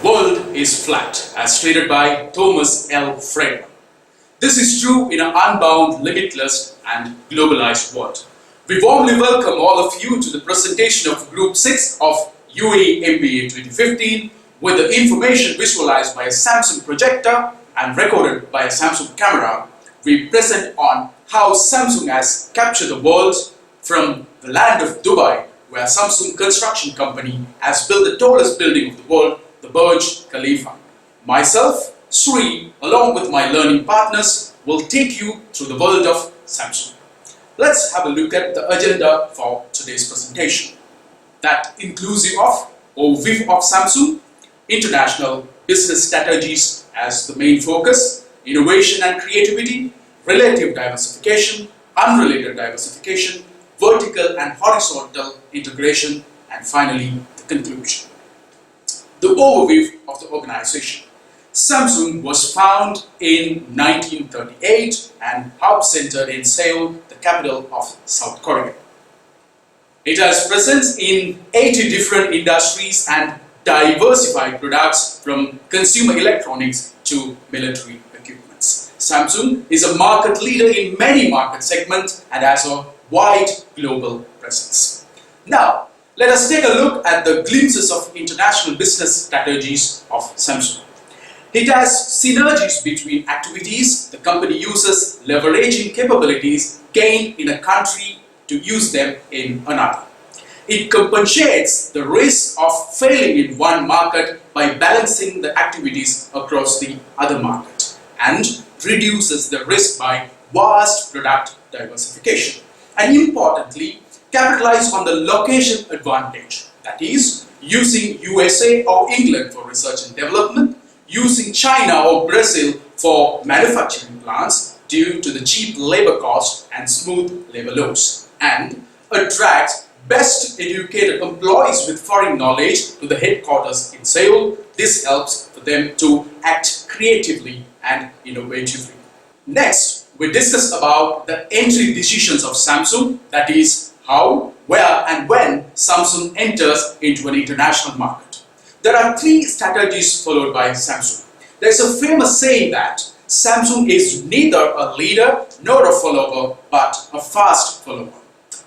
world is flat, as stated by Thomas L. Friedman. This is true in an unbound, limitless and globalized world. We warmly welcome all of you to the presentation of Group 6 of UAE MBA 2015 with the information visualized by a Samsung projector and recorded by a Samsung camera. We present on how Samsung has captured the world from the land of Dubai, where Samsung construction company has built the tallest building of the world, the Burj Khalifa. Myself, Sri, along with my learning partners, will take you through the world of Samsung. Let's have a look at the agenda for today's presentation. That inclusive of overview of Samsung, international business strategies as the main focus, innovation and creativity, relative diversification, unrelated diversification, vertical and horizontal integration, and finally the conclusion. The overview of the organization. Samsung was founded in 1938 and hub centered in Seoul, the capital of South Korea. It has presence in 80 different industries and diversified products from consumer electronics to military equipments. Samsung is a market leader in many market segments and has a wide global presence. Now, let us take a look at the glimpses of international business strategies of Samsung. It has synergies between activities the company uses, leveraging capabilities gained in a country to use them in another. It compensates the risk of failing in one market by balancing the activities across the other market and reduces the risk by vast product diversification. And importantly, capitalize on the location advantage, that is, using USA or England for research and development, using China or Brazil for manufacturing plants due to the cheap labor cost and smooth labor laws, and attracts best educated employees with foreign knowledge to the headquarters in Seoul. This helps for them to act creatively and innovatively. Next, we discuss about the entry decisions of Samsung, that is, how, where and when Samsung enters into an international market. There are three strategies followed by Samsung. There is a famous saying that Samsung is neither a leader nor a follower, but a fast follower.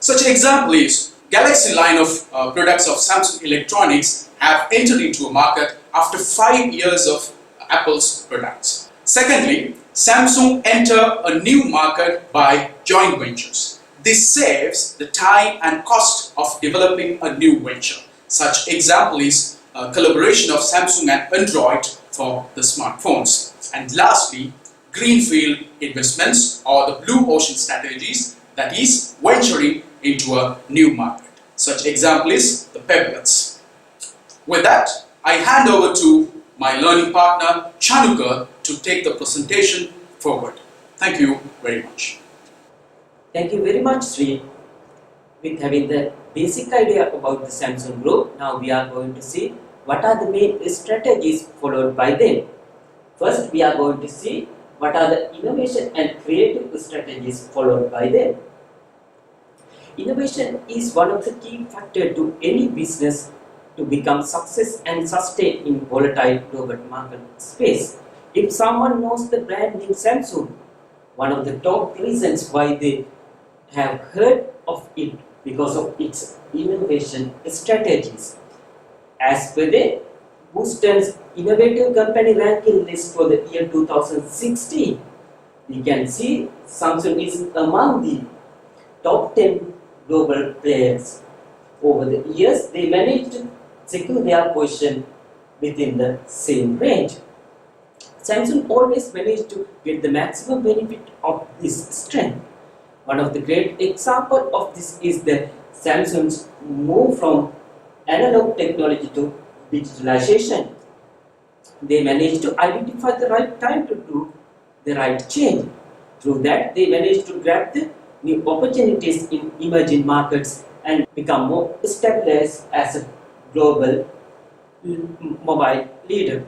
Such an example is Galaxy line of products of Samsung Electronics have entered into a market after 5 years of Apple's products. Secondly, Samsung enter a new market by joint ventures. This saves the time and cost of developing a new venture. Such example is a collaboration of Samsung and Android for the smartphones. And lastly, greenfield investments or the blue ocean strategies, that is, venturing into a new market. Such example is the peblets. With that, I hand over to my learning partner Chanuka to take the presentation forward. Thank you very much. Thank you very much, Sri. With having the basic idea about the Samsung Group, now we are going to see what are the main strategies followed by them. First, we are going to see what are the innovation and creative strategies followed by them. Innovation is one of the key factors to any business to become success and sustain in volatile global market space. If someone knows the brand name Samsung, one of the top reasons why they have heard of it because of its innovation strategies. As per the Boston's Innovative Company Ranking list for the year 2016, we can see Samsung is among the top 10 global players. Over the years, they managed to secure their position within the same range. Samsung always managed to get the maximum benefit of this strength. One of the great examples of this is the Samsung's move from analog technology to digitalization. They managed to identify the right time to do the right change. Through that, they managed to grab the new opportunities in emerging markets and become more established as a global mobile leader.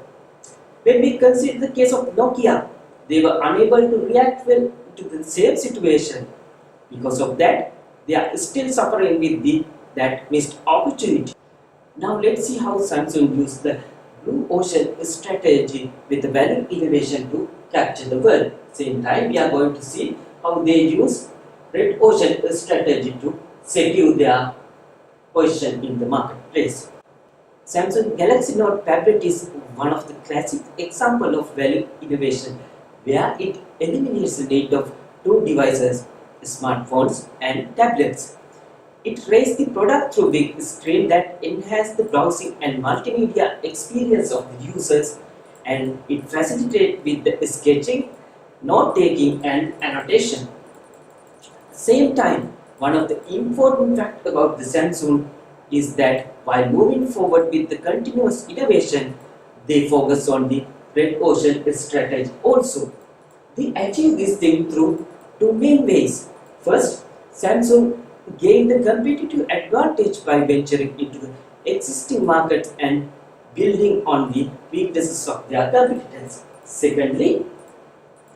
When we consider the case of Nokia, they were unable to react well to the same situation. Because of that, they are still suffering with that missed opportunity. Now let's see how Samsung used the blue ocean strategy with the value innovation to capture the world. Same time, we are going to see how they use red ocean strategy to secure their position in the marketplace. Samsung Galaxy Note tablet is one of the classic example of value innovation where it eliminates the need of two devices, smartphones and tablets. It raised the product through big screen that enhance the browsing and multimedia experience of the users, and it facilitated with the sketching, note-taking and annotation. Same time, one of the important facts about the Samsung is that while moving forward with the continuous innovation, they focus on the red ocean strategy also. They achieve this thing through two main ways. First, Samsung gained the competitive advantage by venturing into the existing markets and building on the weaknesses of their competitors. Secondly,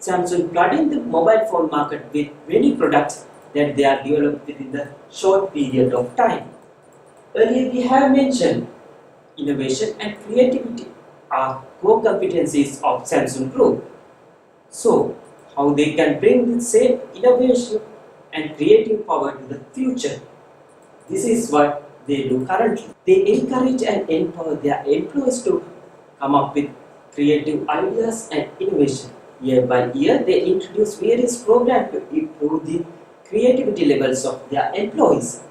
Samsung flooding the mobile phone market with many products that they are developed within the short period of time. Earlier we have mentioned innovation and creativity are core competencies of Samsung Group. So, how they can bring the same innovation and creative power to the future. This is what they do currently. They encourage and empower their employees to come up with creative ideas and innovation. Year by year, they introduce various programs to improve the creativity levels of their employees.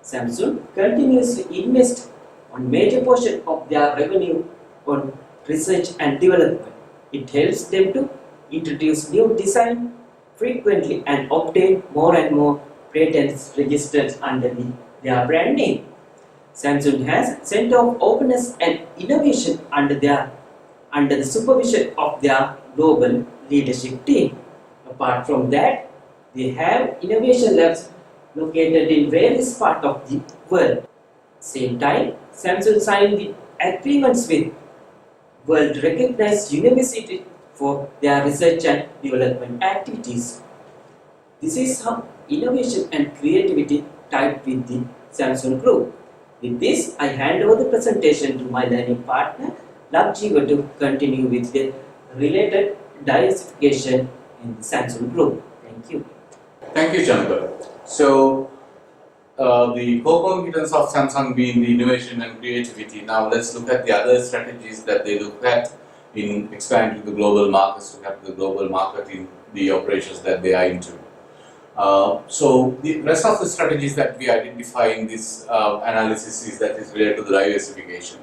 Samsung continuously invest on major portion of their revenue on research and development. It helps them to introduce new design frequently and obtain more and more patents registered under their brand name. Samsung has Center of Openness and Innovation under the supervision of their global leadership team. Apart from that, they have innovation labs located in various parts of the world. Same time, Samsung signed the agreements with world-recognized universities for their research and development activities. This is how innovation and creativity tied with the Samsung Group. With this, I hand over the presentation to my learning partner, Labjiva, to continue with the related diversification in the Samsung Group. Thank you. Thank you, Chandra. So, the core competence of Samsung being the innovation and creativity. Now, let's look at the other strategies that they look at in expanding to the global markets, to capture the global market in the operations that they are into. So, the rest of the strategies that we identify in this analysis is that is related to the diversification.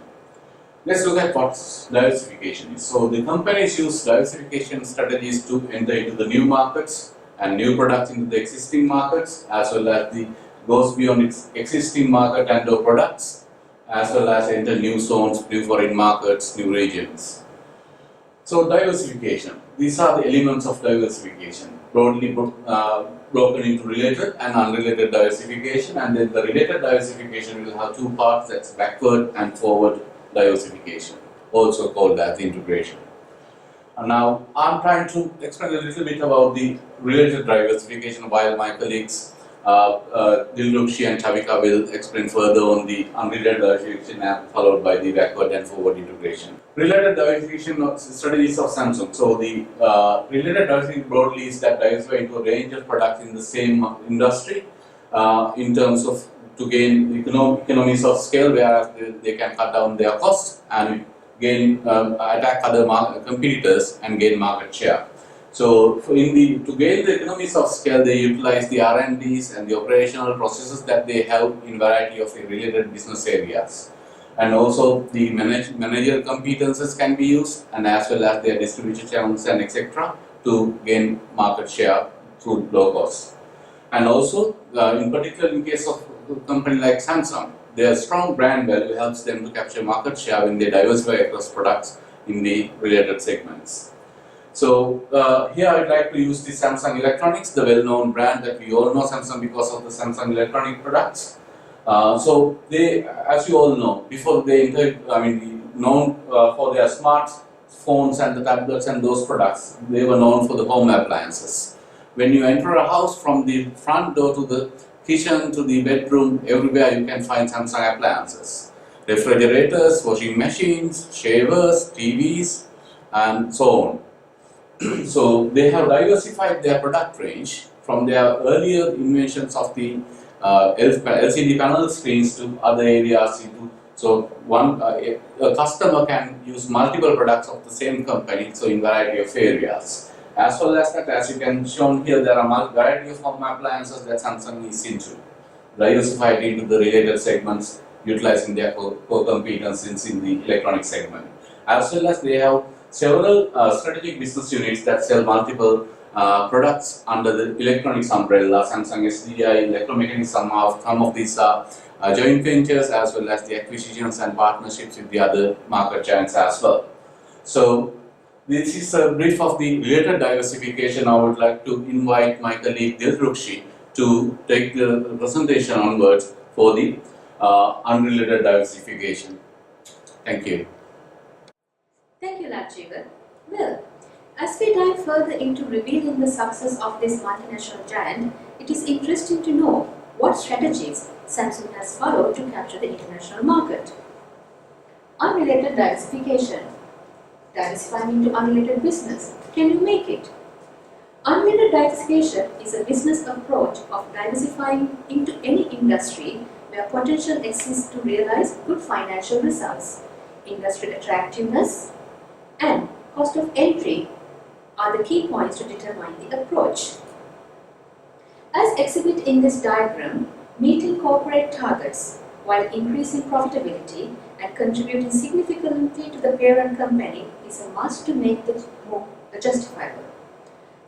Let's look at what diversification is. So, the companies use diversification strategies to enter into the new markets and new products into the existing markets, as well as the goes beyond its existing market and the products, as well as enter new zones, new foreign markets, new regions. So diversification. These are the elements of diversification, broadly broken into related and unrelated diversification, and then the related diversification will have two parts, that's backward and forward diversification, also called as integration. Now, I'm trying to explain a little bit about the related diversification, while my colleagues Dilrukshi and Chavika will explain further on the unrelated diversification, followed by the backward and forward integration. Related diversification strategies of Samsung. So, the related diversification broadly is that diversify into a range of products in the same industry in terms of to gain economies of scale, where they can cut down their costs and gain attack other competitors and gain market share. So, to gain the economies of scale, they utilize the R&Ds and the operational processes that they have in variety of related business areas, and also the managerial competences can be used, and as well as their distribution channels and etc. to gain market share through low cost. And also, in particular, in case of a company like Samsung, their strong brand value helps them to capture market share when they diversify across products in the related segments. So here I would like to use the Samsung Electronics, the well-known brand that we all know Samsung because of the Samsung electronic products. So they, as you all know, before they entered, known for their smartphones and the tablets and those products, they were known for the home appliances. When you enter a house, from the front door to the kitchen to the bedroom, everywhere you can find Samsung appliances. refrigerators, washing machines, shavers, TVs, and so on. So they have diversified their product range from their earlier inventions of the LCD panel screens to other areas. So a customer can use multiple products of the same company, so in variety of areas. As well as that, as you can shown here, there are variety of home appliances that Samsung is into, diversified into the related segments, utilizing their core competencies in the electronic segment. As well as they have several strategic business units that sell multiple products under the electronics umbrella. Samsung SDI, electromechanics, some of these are joint ventures, as well as the acquisitions and partnerships with the other market giants as well. So this is a brief of the related diversification. I would like to invite my colleague Dilrukshi to take the presentation onwards for the unrelated diversification. Thank you. Thank you, Lajivan. Well, as we dive further into revealing the success of this multinational giant, it is interesting to know what strategies Samsung has followed to capture the international market. Unrelated diversification. Diversifying into unrelated business. Can you make it? Unrelated diversification is a business approach of diversifying into any industry where potential exists to realize good financial results. Industry attractiveness and cost of entry are the key points to determine the approach. As exhibited in this diagram, meeting corporate targets while increasing profitability and contributing significantly to the parent company is a must to make the move justifiable.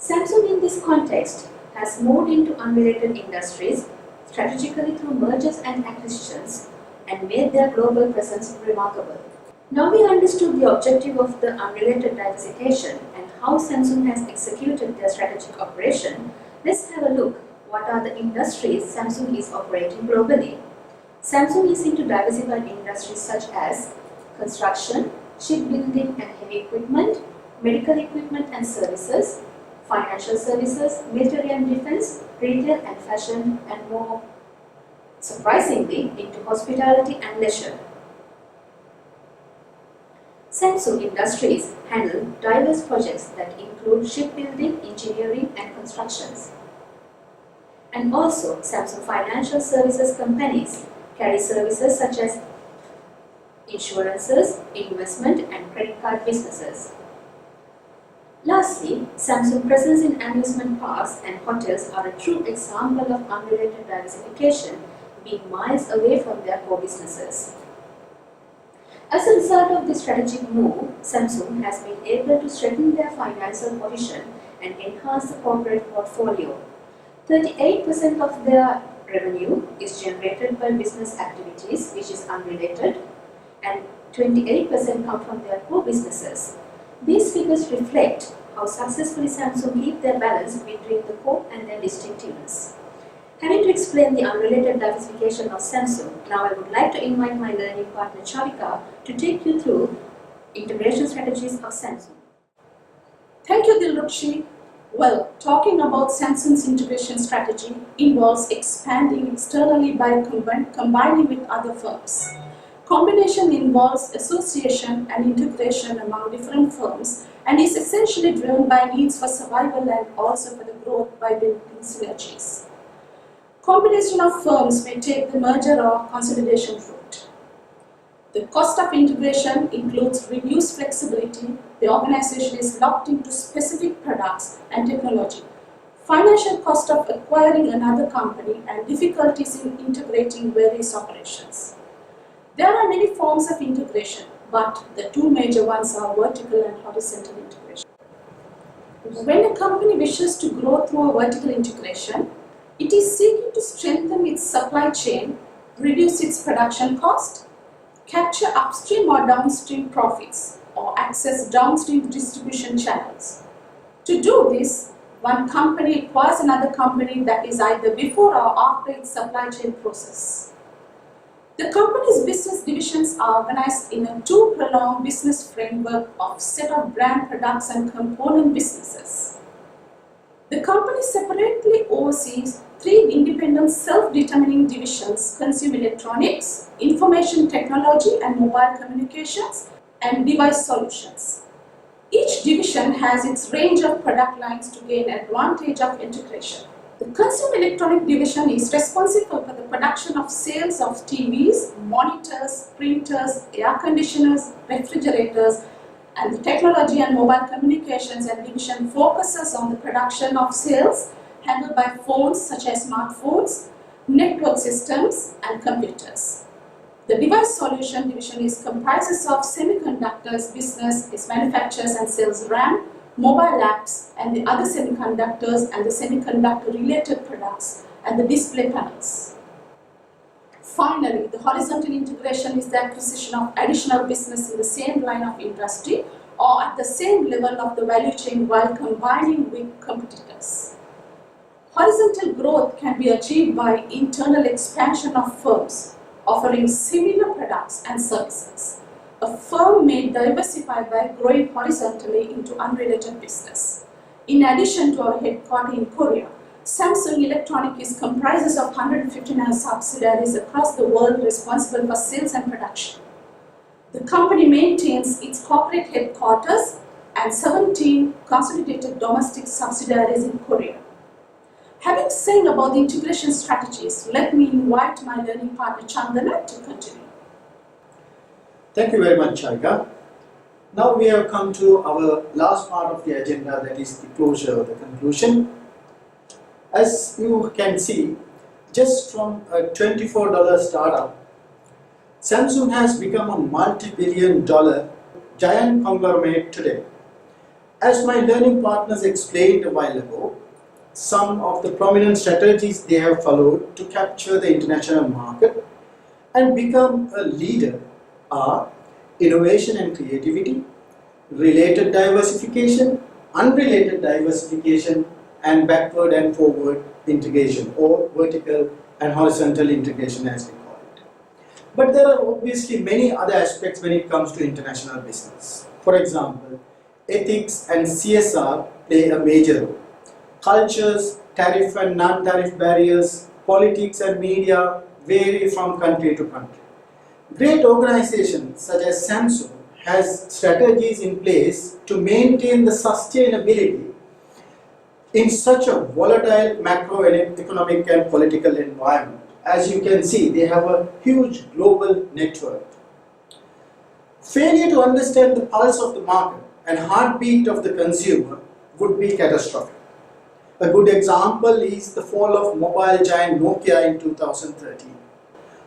Samsung in this context has moved into unrelated industries strategically through mergers and acquisitions and made their global presence remarkable. Now we understood the objective of the unrelated diversification and how Samsung has executed their strategic operation. Let's have a look what are the industries Samsung is operating globally. Samsung is into diversified industries such as construction, shipbuilding and heavy equipment, medical equipment and services, financial services, military and defense, retail and fashion, and more surprisingly into hospitality and leisure. Samsung Industries handle diverse projects that include shipbuilding, engineering and constructions. And also Samsung Financial Services companies carry services such as insurances, investment and credit card businesses. Lastly, Samsung's presence in amusement parks and hotels are a true example of unrelated diversification, being miles away from their core businesses. As a result of this strategic move, Samsung has been able to strengthen their financial position and enhance the corporate portfolio. 38% of their revenue is generated by business activities, which is unrelated, and 28% come from their core businesses. These figures reflect how successfully Samsung keep their balance between the core and their distinctiveness. Having to explain the unrelated diversification of Samsung, now I would like to invite my learning partner Chavika to take you through integration strategies of Samsung. Thank you, Dilrukshi. Well, talking about Samsung's integration strategy involves expanding externally by combining with other firms. Combination involves association and integration among different firms and is essentially driven by needs for survival and also for the growth by building synergies. Combination of firms may take the merger or consolidation route. The cost of integration includes reduced flexibility. The organization is locked into specific products and technology. Financial cost of acquiring another company and difficulties in integrating various operations. There are many forms of integration, but the two major ones are vertical and horizontal integration. When a company wishes to grow through a vertical integration, it is seeking to strengthen its supply chain, reduce its production cost, capture upstream or downstream profits, or access downstream distribution channels. To do this, one company acquires another company that is either before or after its supply chain process. The company's business divisions are organized in a two-pronged business framework of set of brand products and component businesses. The company separately oversees three independent self-determining divisions: consumer electronics, information technology and mobile communications, and device solutions. Each division has its range of product lines to gain advantage of integration. The consumer electronic division is responsible for the production of sales of TVs, monitors, printers, air conditioners, refrigerators, and the technology and mobile communications and division focuses on the production of sales handled by phones such as smartphones, network systems, and computers. The device solution division comprises of semiconductors business. It manufactures and sells RAM, mobile apps, and the other semiconductors and the semiconductor related products and the display panels. Finally, the horizontal integration is the acquisition of additional business in the same line of industry or at the same level of the value chain while combining with competitors. Horizontal growth can be achieved by internal expansion of firms offering similar products and services. A firm may diversify by growing horizontally into unrelated business. In addition to our headquarters in Korea, Samsung Electronics comprises of 159 subsidiaries across the world responsible for sales and production. The company maintains its corporate headquarters and 17 consolidated domestic subsidiaries in Korea. Having said about the integration strategies, let me invite my learning partner Chandana to continue. Thank you very much, Chaika. Now we have come to our last part of the agenda, that is the closure, the conclusion. As you can see, just from a $24 startup, Samsung has become a multi-billion-dollar giant conglomerate today. As my learning partners explained a while ago, some of the prominent strategies they have followed to capture the international market and become a leader are innovation and creativity, related diversification, unrelated diversification, and backward and forward integration, or vertical and horizontal integration as we call it. But there are obviously many other aspects when it comes to international business. For example, ethics and CSR play a major role. Cultures, tariff and non-tariff barriers, politics and media vary from country to country. Great organizations such as Samsung has strategies in place to maintain the sustainability in such a volatile macroeconomic and political environment. As you can see, they have a huge global network. Failure to understand the pulse of the market and heartbeat of the consumer would be catastrophic. A good example is the fall of mobile giant Nokia in 2013.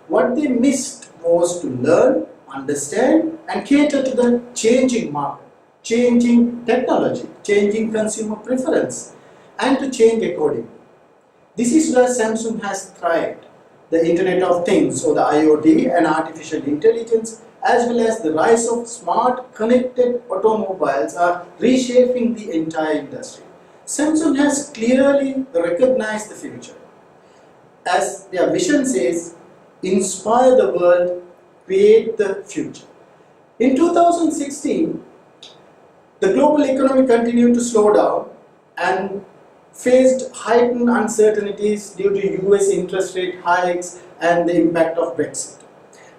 What they missed was to learn, understand, and cater to the changing market, changing technology, changing consumer preference, and to change accordingly. This is where Samsung has thrived. The Internet of Things, or the IoT, and artificial intelligence, as well as the rise of smart connected automobiles are reshaping the entire industry. Samsung has clearly recognized the future. As their vision says, inspire the world, create the future. In 2016, the global economy continued to slow down and faced heightened uncertainties due to US interest rate hikes and the impact of Brexit.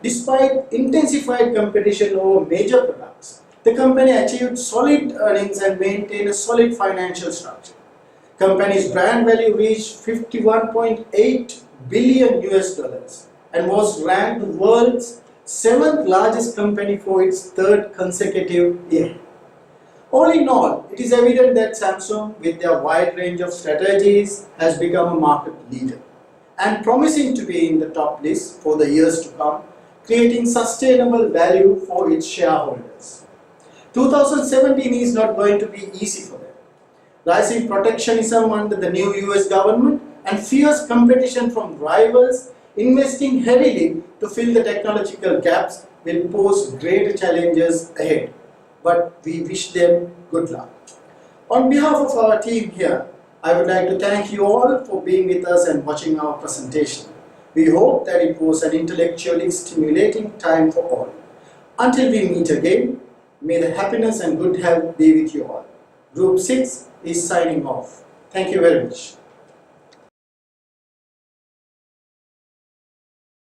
Despite intensified competition over major products, the company achieved solid earnings and maintained a solid financial structure. Company's brand value reached $51.8 billion and was ranked the world's 7th largest company for its 3rd consecutive year. All in all, it is evident that Samsung, with their wide range of strategies, has become a market leader and promising to be in the top list for the years to come, creating sustainable value for its shareholders. 2017 is not going to be easy for them. Rising protectionism under the new US government and fierce competition from rivals investing heavily to fill the technological gaps will pose great challenges ahead. But we wish them good luck. On behalf of our team here, I would like to thank you all for being with us and watching our presentation. We hope that it was an intellectually stimulating time for all. Until we meet again, may the happiness and good health be with you all. Group 6 is signing off. Thank you very much.